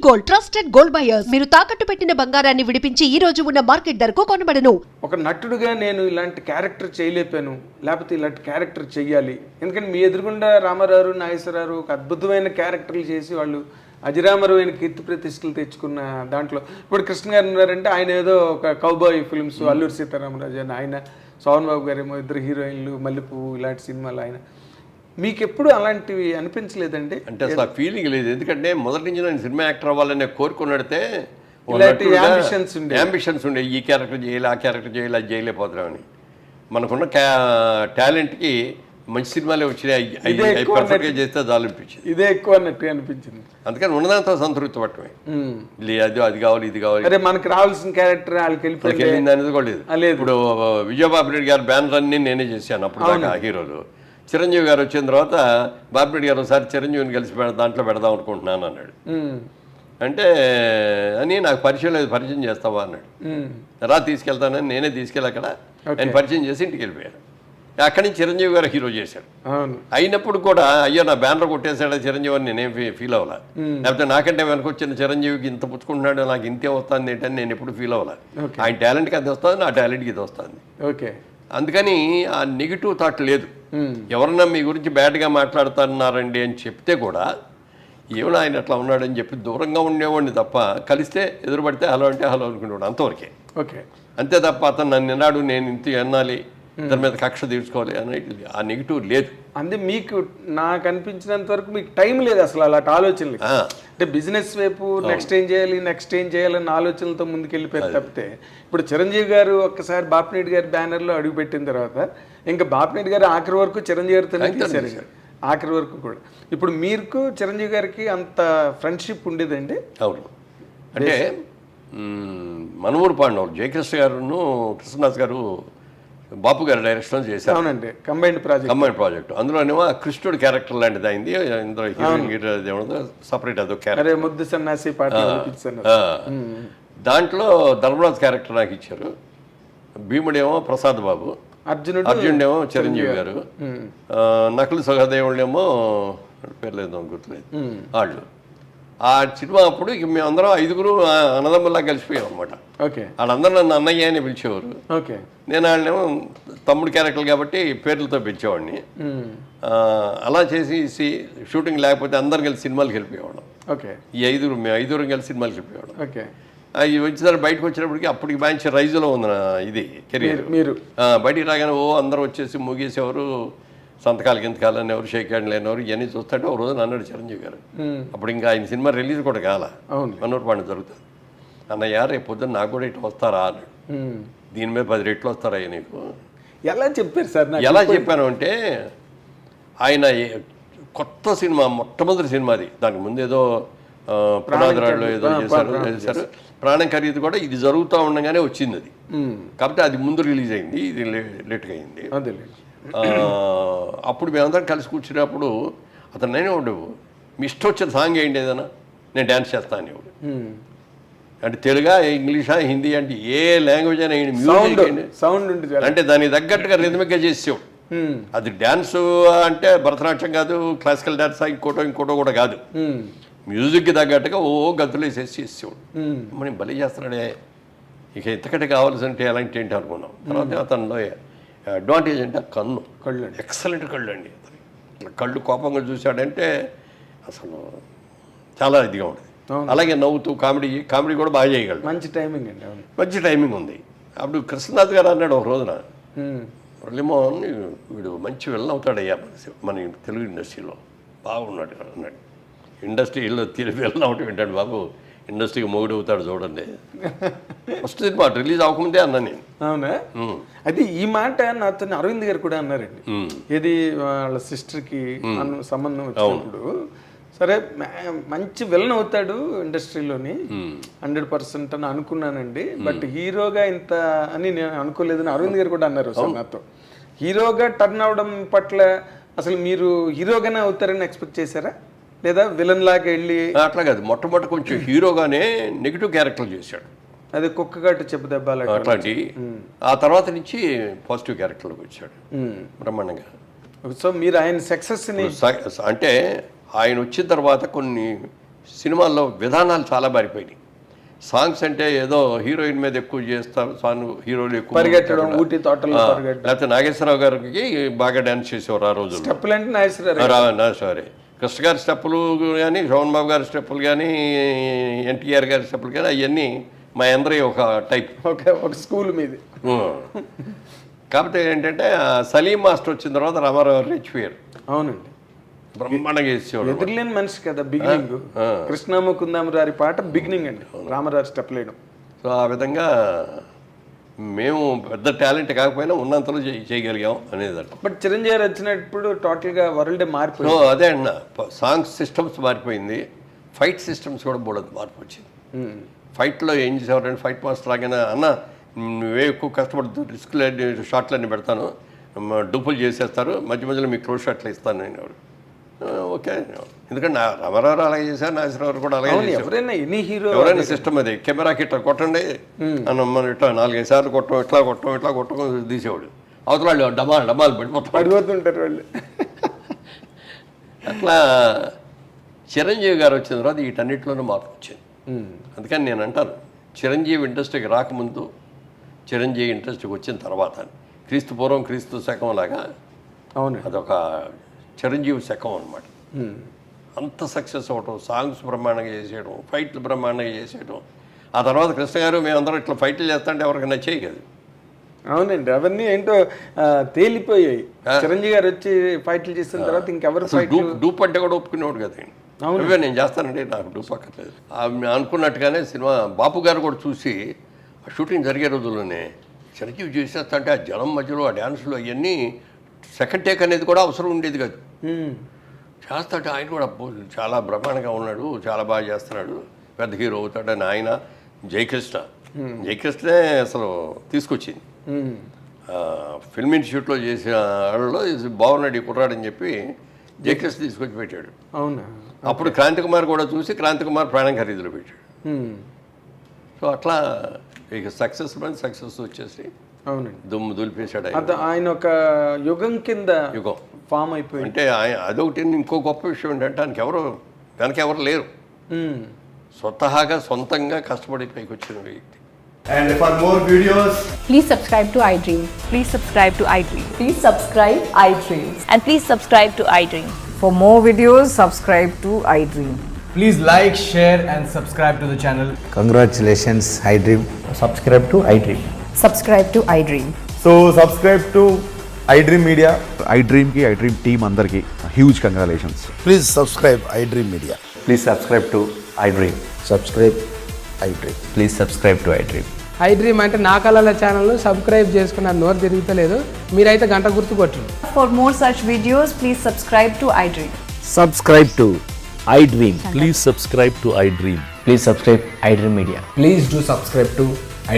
Gold, trusted gold buyers. మీరు తాకట్టు పెట్టిన బంగారాన్ని విడిపించి ఈ రోజు ఉన్న మార్కెట్ ధరకు కొనబడను. ఒక నటుడుగా నేను ఇలాంటి క్యారెక్టర్ చేయలేపాను, లేకపోతే ఇలాంటి క్యారెక్టర్ చెయ్యాలి. ఎందుకంటే మీ ఎదురుగుండా రామారావు, నాగేశ్వరరావు ఒక అద్భుతమైన క్యారెక్టర్లు చేసి వాళ్ళు అజరామరమైన కీర్తి ప్రతిష్టలు తెచ్చుకున్న దాంట్లో ఇప్పుడు కృష్ణ గారు ఉన్నారంటే ఆయన ఏదో ఒక కౌబాయ్ ఫిల్మ్స్, అల్లూరి సీతారామరాజు అని ఆయన, సోహన్ బాబు గారేమో ఇద్దరు హీరోయిన్లు, మల్లెపువ్వు ఇలాంటి సినిమాలు ఆయన. మీకు ఎప్పుడు అలాంటివి అనిపించలేదండి? అంటే అసలు ఆ ఫీలింగ్ లేదు. ఎందుకంటే మొదటి నుంచి నేను సినిమా యాక్టర్ అవ్వాలని కోరుకున్నడితే అంబిషన్స్ ఉండే, ఈ క్యారెక్టర్ చేయాలి, ఆ క్యారెక్టర్ చేయాలి, అది చేయలేకపోతున్నామని. మనకున్న టాలెంట్కి మంచి సినిమాలే వచ్చినాయి, పర్ఫెక్ట్గా చేస్తే చాలు అనిపించింది. ఇదే ఎక్కువ అన్నట్టు అనిపించింది. అందుకని ఉన్నదంతా సంతృప్తి పట్టమే. అది కావాలి, ఇది కావాలి, అరే మనకు రావాల్సిన క్యారెక్టర్ వాళ్ళకి వెళ్ళింది అనేది కూడా లేదు. ఇప్పుడు విజయబాబు గారి బ్యానర్ అన్ని నేనే చేశాను అప్పుడు దాకా హీరోలు. చిరంజీవి గారు వచ్చిన తర్వాత బాపిరెడ్డి గారు ఒకసారి చిరంజీవిని కలిసి దాంట్లో పెడదాం అనుకుంటున్నాను అన్నాడు. అంటే అని నాకు పరిచయం లేదు, పరిచయం చేస్తావా అన్నాడు. రా తీసుకెళ్తానని నేనే తీసుకెళ్ళి అక్కడ ఆయన పరిచయం చేసి ఇంటికి వెళ్ళిపోయాను. అక్కడి నుంచి చిరంజీవి గారు హీరో చేశాడు. అయినప్పుడు కూడా అయ్యో నా బ్యానర్ కొట్టేశాడు చిరంజీవి అని నేనేం ఫీల్ అవ్వాల. లేకపోతే నాకంటే వెనకొచ్చిన చిరంజీవికి ఇంత పుచ్చుకుంటున్నాడు, నాకు ఇంతే వస్తుంది ఏంటని నేను ఎప్పుడు ఫీల్ అవ్వాలి. ఆయన టాలెంట్కి అది వస్తుంది, నా టాలెంట్కి ఇది వస్తుంది. ఓకే, అందుకని ఆ నెగిటివ్ థాట్ లేదు. ఎవరన్నా మీ గురించి బ్యాడ్గా మాట్లాడుతున్నారండి అని చెప్తే కూడా ఏమైనా ఆయన అట్లా ఉన్నాడని చెప్పి దూరంగా ఉండేవాడిని తప్ప, కలిస్తే ఎదురుపడితే హలో అంటే హలో అనుకునేవాడు, అంతవరకే. ఓకే, అంతే తప్ప అతను నన్ను విన్నాడు నేను ఇంత అనాలి, దాని మీద కక్ష తీర్చుకోవాలి అనేది ఆ నెగిటివ్ లేదు. అంటే మీకు నాకు అనిపించినంత వరకు మీకు టైం లేదు అసలు అలాంటి ఆలోచనలు. అంటే బిజినెస్ వైపు నెక్స్ట్ ఏం చేయాలని ఆలోచనలతో ముందుకెళ్ళిపోయారు తప్పితే, ఇప్పుడు చిరంజీవి గారు ఒక్కసారి బాపిరెడ్డి గారి బ్యానర్లో అడుగుపెట్టిన తర్వాత ఇంకా బాపిరెడ్డి గారు ఆఖరి వరకు చిరంజీవి గారితోనే తీశారు, ఆఖరి వరకు కూడా. ఇప్పుడు మీకు చిరంజీవి గారికి అంత ఫ్రెండ్షిప్ ఉండేదండి? అవును, అంటే మనూరు పాండవులు జయకృష్ణ గారును కృష్ణదాస్ గారు బాపు గారు డైరెక్షన్ చేశారు. అవునండి, కంబైన్డ్ ప్రాజెక్ట్. అందులోనేమో కృష్ణుడు క్యారెక్టర్ లాంటిది అయింది. ఇందులో హీరోయిన్ సపరేట్ అదో క్యారెక్టర్, ముద్దు సన్నాసి పాట. దాంట్లో ధర్మరాజ్ క్యారెక్టర్ నాకు ఇచ్చారు. భీముడేమో ప్రసాద్ బాబు, అర్జునుడేమో చిరంజీవి గారు, నకులు సహదేవుడేమో పేరు లేదు గుర్తులేదు వాళ్ళు. ఆ సినిమా అప్పుడు ఇక మేమందరం 5 అన్నదమ్ముల్లా కలిసిపోయాం అనమాట. వాళ్ళందరూ నన్ను అన్నయ్య అని పిలిచేవారు. నేను వాళ్ళేమో తమ్ముడు క్యారెక్టర్ కాబట్టి పేర్లతో పిలిచేవాడిని. అలా చేసి షూటింగ్ లేకపోతే అందరం కలిసి సినిమాలకు వెళ్ళిపోయేవాళ్ళం. ఈ 5 కలిసి సినిమాలకు వెళ్ళిపోయేవాళ్ళం. ఇవి వచ్చేసరికి బయటకు వచ్చినప్పటికి అప్పటికి మంచి రైజులో ఉంది నా ఇది కెరీర్. మీరు బయటికి రాగానే అందరూ వచ్చేసి ముగేసేవారు, సంతకాలు గింతకాలని ఎవరు షేక్ హ్యాండ్ లేనివారు, ఇవన్నీ చూస్తుంటే ఒక రోజు అన్నాడు చిరంజీవి గారు. అప్పుడు ఇంకా ఆయన సినిమా రిలీజ్ కూడా కాల, మనూరు పాండ జరుగుతుంది. అన్నయ్య రేపు పొద్దున్న నాకు కూడా ఇటు వస్తారా అన్నాడు. దీని మీద 10 రెట్లు వస్తారా నీకు? ఎలా చెప్పారు సార్? ఎలా చెప్పాను అంటే, ఆయన కొత్త సినిమా, మొట్టమొదటి సినిమాది. దానికి ముందు ఏదో పునాదిరాళ్ళు ఏదో చేశారు. ప్రాణం ఖరీదు కూడా ఇది జరుగుతూ ఉండగానే వచ్చింది అది. కాబట్టి అది ముందు రిలీజ్ అయింది, ఇది లేట్గా అయింది. అప్పుడు మేమందరం కలిసి కూర్చున్నప్పుడు అతను నేనే ఉండేవు, మీ ఇష్టం వచ్చిన సాంగ్ ఏంటి ఏదైనా నేను డ్యాన్స్ చేస్తాను అనేవాడు. అంటే తెలుగా, ఇంగ్లీషా, హిందీ అంటే ఏ లాంగ్వేజ్ అయినా మ్యూజిక్ సౌండ్ అంటే దానికి తగ్గట్టుగా రిథమిక్గా చేసేవాడు. అది డ్యాన్స్ అంటే భరతనాట్యం కాదు, క్లాసికల్ డ్యాన్స్ ఇంకోటో కూడా కాదు, మ్యూజిక్కి తగ్గట్టుగా గంతులు వేసేసి చేసేవాడు. మనం బలి చేస్తున్నాడే, ఇక ఇంతకంటే కావాల్సింటే ఎలాంటి ఏంటి అనుకున్నాం. తర్వాత అతనిలో అడ్వాంటేజ్ అంటే కళ్ళు ఎక్సలెంట్ కళ్ళు అండి. కళ్ళు కోపంగా చూశాడంటే అసలు చాలా ఇదిగా ఉంటుంది. అలాగే నవ్వుతూ కామెడీ కూడా బాగా చేయగలడు. మంచి టైమింగ్ అండి. మంచి టైమింగ్ ఉంది. అప్పుడు కృష్ణనాథ్ గారు అన్నాడు ఒక రోజున, మురళీమోహన్ వీడు మంచి విలన్ అవుతాడయ్యా మన తెలుగు ఇండస్ట్రీలో, బాగున్నాడు అన్నాడు. ఇండస్ట్రీలో విలన్ అవటం ఏంటంటే బాబు, ఇండస్ట్రీకి మొగుడు అవుతాడు చూడండి. ఫస్ట్ సినిమా రిలీజ్ అవ్వకముందే అన్నా నేను. అవునా? అది ఈ మాట నాతో అరవింద్ గారు కూడా అన్నారండి. ఇది వాళ్ళ సిస్టర్కి సంబంధం వచ్చినప్పుడు, సరే మంచి విలన్ అవుతాడు ఇండస్ట్రీలోని 100% అని అనుకున్నానండి, బట్ హీరోగా ఇంత అని నేను అనుకోలేదని అరవింద్ గారు కూడా అన్నారు సార్ నాతో. హీరోగా టర్న్ అవడం పట్ల అసలు మీరు హీరోగానే అవుతారని ఎక్స్పెక్ట్ చేశారా, లేదా విలన్ లాగా వెళ్ళి? అట్లా కాదు, మొట్టమొదటి కొంచెం హీరోగానే నెగిటివ్ క్యారెక్టర్లు చేశాడు. అది కుక్కగట్టు చెప్పదెబ్బాలి అట్లాంటి. ఆ తర్వాత నుంచి పాజిటివ్ క్యారెక్టర్లోకి వచ్చాడు బ్రహ్మాండంగా. సో మీరు ఆయన సక్సెస్ని అంటే ఆయన వచ్చిన తర్వాత కొన్ని సినిమాల్లో విధానాలు చాలా మారిపోయినాయి. సాంగ్స్ అంటే ఏదో హీరోయిన్ మీద ఎక్కువ చేస్తారు, సాంగ్ హీరోలు ఎక్కువ పరిగెట్టడం, ఊటీ తోటల్లో పరిగెట్టడం. లేకపోతే నాగేశ్వరరావు గారికి బాగా డ్యాన్స్ చేసేవారు ఆ రోజు. స్టెప్పులు అంటే నాగేశ్వరరావు. సారీ, కృష్ణ గారి స్టెప్పులు కానీ, శోభన్ బాబు గారి స్టెప్పులు కానీ, ఎన్టీఆర్ గారి స్టెప్పులు కానీ అవన్నీ మా అందరి ఒక టైప్, ఒక స్కూల్ మీద. కాకపోతే ఏంటంటే సలీం మాస్టర్ వచ్చిన తర్వాత రామారావు రెచ్చిపోయారు. అవునండి, బ్రహ్మాండంగా చేసేవాడు. ఎదురులేని మనిషి కదా బిగినింగ్. కృష్ణముకుందామరారి పాట బిగినింగ్ అండి, రామరాజు స్టెప్ లేయడం. సో ఆ విధంగా మేము పెద్ద టాలెంట్ కాకపోయినా ఉన్నంతలో చేయగలిగాం అనేది. బట్ చిరంజీవి గారు వచ్చినప్పుడు టోటల్గా వరల్డ్ మారిపోయింది. అదే అన్న, సాంగ్ సిస్టమ్స్ మారిపోయింది, ఫైట్ సిస్టమ్స్ కూడా బోడదు మార్పు వచ్చింది. ఫైట్లో ఏం చేసేవారంటే ఫైట్ మాస్టర్ లాగానే అన్న నువ్వే ఎక్కువ కష్టపడుతూ రిస్క్లన్నీ షాట్లన్నీ పెడతాను, డూపులు చేసేస్తారు, మధ్య మధ్యలో మీకు క్లోజ్ షాట్లు ఇస్తాను నేను. ఓకే, ఎందుకంటే రామారావు అలాగే చేశారు, నాగేశ్వరరావు కూడా అలాగే చేశారు. ఎవరైనా ఎనీ హీరో ఎవరైనా సిస్టమ్ అది, కెమెరాకి ఇట్లా కొట్టండి అని మనం ఇట్లా 4-5 సార్లు కొట్టం, ఇట్లా కొట్టడం తీసేవాడు. అవతల వాళ్ళు డమాలు పడిపోతుంటారు వాళ్ళు. అట్లా చిరంజీవి గారు వచ్చిన తర్వాత వీటన్నిటిలోనూ మార్పు వచ్చింది. అందుకని నేను అంటాను, చిరంజీవి ఇండస్ట్రీకి రాకముందు, చిరంజీవి ఇండస్ట్రీకి వచ్చిన తర్వాత, క్రీస్తు పూర్వం క్రీస్తు శకం లాగా అవును, అదొక చిరంజీవి శకం అనమాట. అంత సక్సెస్ అవ్వటం, సాంగ్స్ బ్రహ్మాండంగా చేసేయడం, ఫైట్లు బ్రహ్మాండంగా చేసేయడం. ఆ తర్వాత కృష్ణ గారు మేమందరం ఇట్లా ఫైట్లు చేస్తుంటే ఎవరికి నచ్చేయి కదా. అవునండి, అవన్నీ ఏంటో తేలిపోయాయి. చిరంజీవి గారు వచ్చి ఫైట్లు చేసిన తర్వాత ఇంకెవరు డూప్ అంటే కూడా ఒప్పుకునేవాడు కదా. అవును, నేను చేస్తానండి, నాకు డూప్ అక్కర్లేదు అనుకున్నట్టుగానే సినిమా బాపు గారు కూడా చూసి షూటింగ్ జరిగే రోజుల్లోనే చిరంజీవి చేసేస్తంటే ఆ జనం మధ్యలో ఆ డ్యాన్సులు అవన్నీ సెకండ్ టేక్ అనేది కూడా అవసరం ఉండేది కాదు. చేస్తాడు ఆయన కూడా చాలా బ్రహ్మాండంగా ఉన్నాడు, చాలా బాగా చేస్తున్నాడు, పెద్ద హీరో అవుతాడని ఆయన జయకృష్ణే అసలు తీసుకొచ్చింది. ఫిల్మ్ ఇన్స్టిట్యూట్లో చేసిన వాళ్ళలో బాగున్నాడు ఈ కుర్రాడని చెప్పి జయకృష్ణ తీసుకొచ్చి పెట్టాడు. అవునా, అప్పుడు క్రాంతి కుమార్ కూడా చూసి క్రాంతి కుమార్ ప్రాణం ఖరీదులో పెట్టాడు. సో అట్లా ఇక సక్సెస్ వచ్చేసి అవునండి దుమ్ము దులిపేశాడు. ఆయన ఒక యుగం కింద ఫామ్ అయిపోయింది. అంటే అదొకటి. ఇంకో గొప్ప విషయం ఏంటంటే ఆయనకి వెనక ఎవరు లేరు, సొంతంగా కష్టపడి పైకి వచ్చిన వ్యక్తి. And for more videos, please subscribe to iDream. Please subscribe to iDream. Please subscribe iDream. And please subscribe to iDream. For more videos, subscribe to iDream. please like, share and subscribe to the channel. Congratulations, iDream. Subscribe to iDream. Subscribe to iDream. So subscribe to iDream Media. iDream team andarki huge congratulations. Please subscribe iDream Media. Please subscribe to iDream. Subscribe iDream. Please subscribe to iDream. iDream అంటే నా కళల channel subscribe చేసుకున్న నోరు తిరుగుతలేదు, మీరైతే గంట గుర్తు కొట్టండి. For more such videos, please subscribe to iDream. Subscribe to iDream. Please subscribe to iDream. Please subscribe iDream Media. Please do subscribe to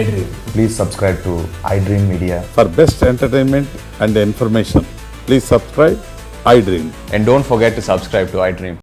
iDream. Please subscribe to iDream Media. For best entertainment and information, please subscribe iDream. And don't forget to subscribe to iDream.